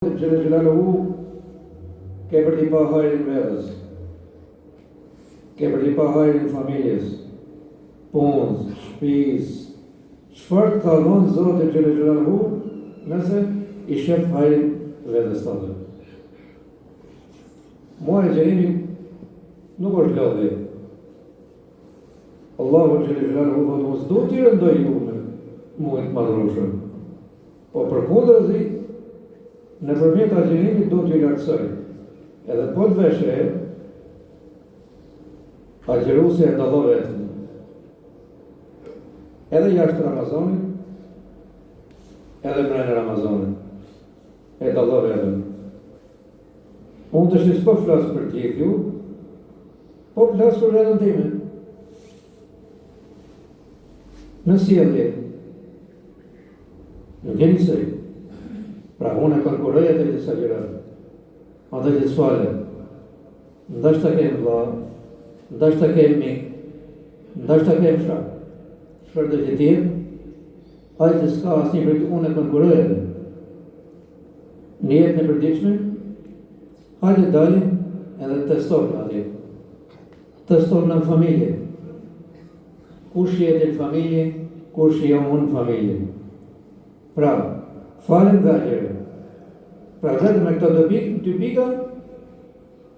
Gjellë Gjellaluhu ke për t'i pa hajrin verës, ke për t'i pa hajrin familjes, punës, shtëpisë. Çfarë ka dhënë Zoti Gjellë Gjellaluhu nëse i shef hajrin vetes tonë? Mua e gjenimi nuk është lodhje. Allahu Gjellë Gjellaluhu thotë mos do t'i rëndoj ju me muajt madhrueshëm, po përkundërzi në përmjet agjerimit do t'ju lartësoj. Edhe po të veshre, agjerusi e dallo vetën. Edhe jashtë Ramazanit, edhe brenda Ramazanit. E dallo vetën. Unë të shqis po flasë për tjekju, po flasë për vetën time. Në sjellje. Nuk jeni sëj. Pra unë e konkuroj atë i disa gjërat, atë i disfale, ndashta kemë vla, ndashta kemë mik, ndashta kemë shak. Shfar dhe që tjetë, hajtë s'ka asë një për unë e konkuroj atë. Një jetë në përdiqme, hajtë dalim edhe testojnë atë. Testojnë në familje. Kush jetë në familje, kush jam unë në familje. Pra, falem nga gjere. Pra vetëm me këto dy pika,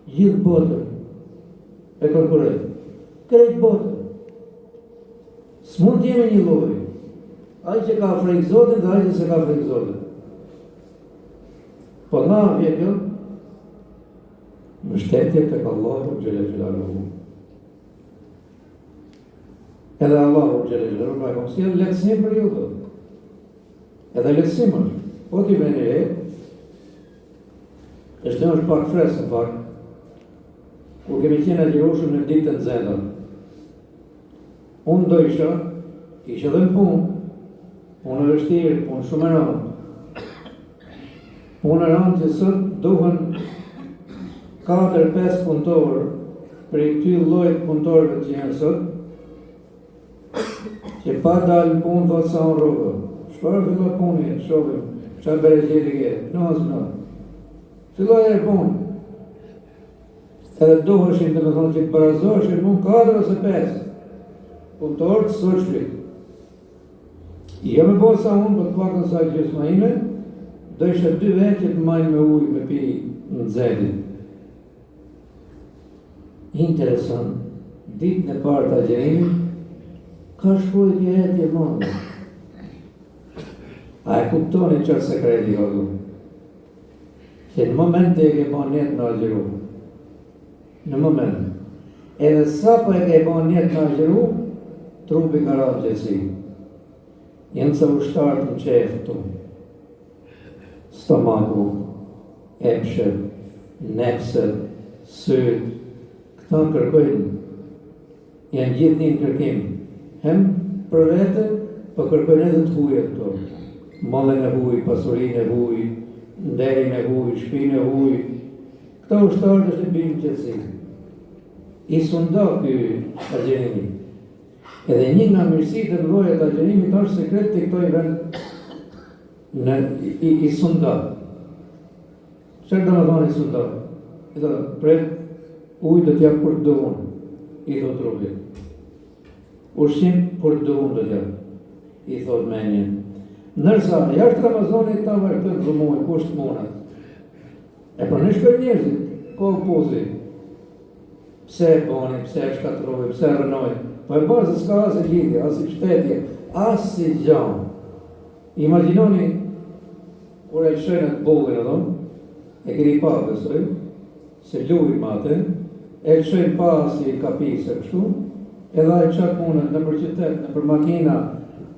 gjithë botën e konkuroj. Krejt botën. S'mund t'jemi një lloj. Ai që ka frikë Zotit dhe ai që se ka frikë Zotit. Po nga vjen kjo, mbështetje tek Allahu Gjellë Gjellaluhu. Edhe Allahu Gjellë Gjellaluhu ka sjellë lehtësim për ju. Edhe lehtësim është. Po t'i veni e, është pak fresë në fakt, kur kemi qenë agjerueshëm në ditën zenda. Unë do isha dhe në punë e vështirë, punë shumë e rëndë. Punë e rëndë që sot duhen 4-5 punëtorë për i këty llojit punëtorëve që janë sot, që pa dalë në punë thotë sa unë rrugë. Shfarë fillo puni, shohim, qa bereqeti ke, në. Filloj e punë. Edhe duheshin të me thonë që të barazoheshin mund 4 ose 5 punëtorë të soqli. Jo me bo sa unë, për të pakën sa gjysma ime, do ishe 2 vetë që të majnë me ujë me pi në zedin. Interesant, ditën e parë të agjerimit, ka shkujt një etje mëndë. A e kuptoni qërë sekreti hodhu? Që në moment e ke bon njetë në agjeru. Në moment. Edhe sa po e ke bon njetë në agjeru, trupi ka rënë gjësi. Jenë se ushtartë në qefë tu. Stomaku, epshet, nepset, syt, këta në kërkojnë. Jenë gjithë një në kërkim. Hem për vete, po kërkojnë edhe të hujet të. Mallën e huj, pasurinë e huj, nderin e huj, shpinë e huj. Këta ushtarët është e bimë qëtësi. I sunda ky agjerimi. Edhe një nga mirësitë të mëdha të agjerimit është sekret të këto i vend i sunda. Çfarë do të thonë i sunda? I thotë, pret ujë do t'jap kur do unë, i thotë trupi. Ushqim kur do unë do t'jap, i thotë menje. Nërsa, jashtë Ramazanit ta vërtet dhe muaj, kusht monat. E për në shkër njerëzit, kohë pozi. Pse e boni, pse e shkatroj, pse e rënoj. Po e bërë se s'ka asë lidhje, asë shtetje, asë gjanë. Imaginoni, kur e shënët bullin e dhëmë, e kiri pa besoj, se luj mate, e shënë pas i kapise kështu, edhe e qatë punët në për qytet, në për makina,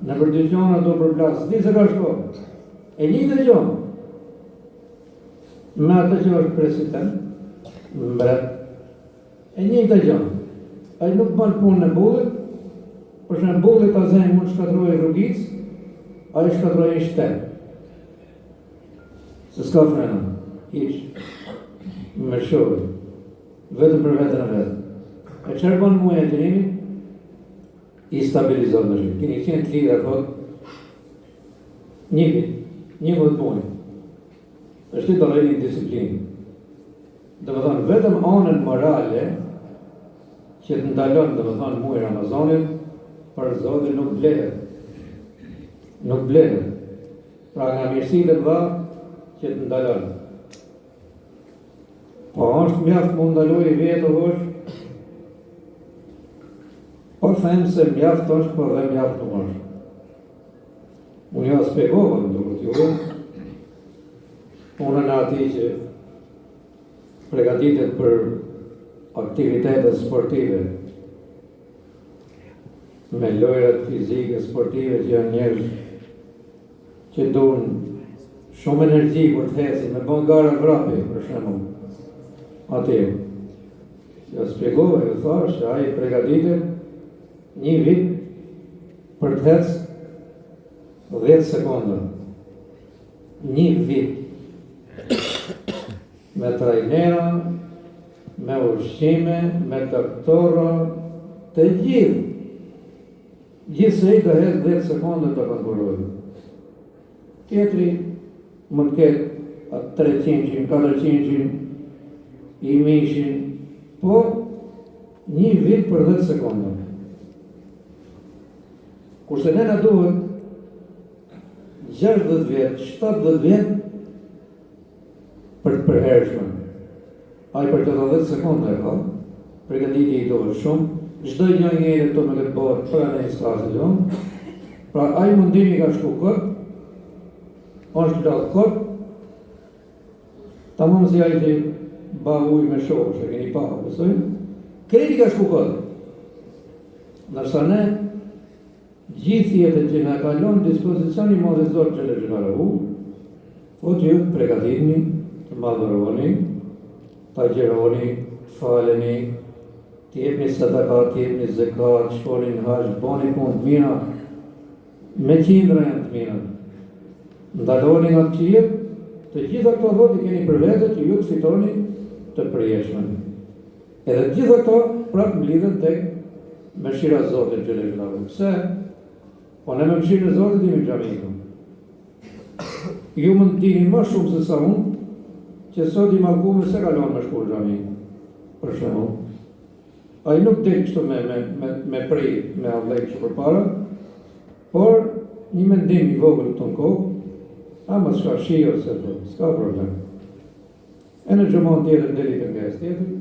në për dëgjona do për plasë, di se ka shkojë. E një dëgjonë, me atë që është president, mbret, e një dëgjonë. A i nuk banë punë në bullet, përshë në bullet a zemë mund shkatrojë rrugicë, a i shkatrojë i shtetë. Se s'ka frena, ishë, me shojë, vetëm për vetën e vetë. E qërë banë muaj e gjërimi, i stabilizot në shumë. Kini qenë të lidhë, thot, një vit, një vëtë bujë. është të dalojnë disiplinë. Dhe më thonë, vetëm anën morale që të ndalon, dhe më thonë, muaj Ramazanit, për Zotin nuk blehet. Nuk blehet. Pra nga mirësitë e mëdha që të ndalon. Po është mjaft më ndaloj i vetë është, po them se mjaft është, po dhe mjaft nuk është. Unë ja spjegova në duket ju, unë në ati që pregatitet për aktivitetet sportive, me lojrat fizike, sportive që janë njerëz që duan shumë energji për të hesin, me bon gara vrapi, për shembull. Ati, ja spjegova, ju thash, që ai pregatitet një vit për të hecë 10 sekonda. Një vit. Me trajnera, me ushqime, me doktora, të gjithë. Gjithsej të hecë 10 sekonda të konkurojë. Tjetri më të ketë 300, 400, 1000, po një vit për 10 sekonda. Kurse nëna duhet 60 vjet, 70 vjet për të përhershme. Ai për të 10 sekonda e ka, përgatitje i duhet shumë, çdo gjë njëri këto me këtë botë për në instancion. Pra ai mundimi ka shku kot, është lart kot. Tamam si ai që ba ujë me shoqë, e keni pa, besoj. Kredi ka shku kot. Nërsa ne gjithë jetën që na kalon dispozicioni madhe Zot xhelel xhelalu, po që ju përgatitni, të madhëroni, të agjeroni, të faleni, të jepni sadaka, të jepni zekat, shkoni në hajj, bani punë të mira, me qindra janë të mira. Ndaloni nga të qiet, të gjitha këto dhot i keni për vete që ju të fitoni të përjeshmen. Edhe gjitha këto prapë mblidhen tek mëshira e Zotit xhelel xhelalu. Pse? Po ne me mëshirën e Zotit jemi në xhami. Ju më të dini më shumë se sa unë, që sot i mallkuar se kalon me shkollë xhami. Për shembull, ai nuk del kështu me pri, me avlej që përpara, por një mendim i vogël të në kohë, ama s'ka shi ose s'ka problem. E në gjëmon tjetër deli të nges tjetër,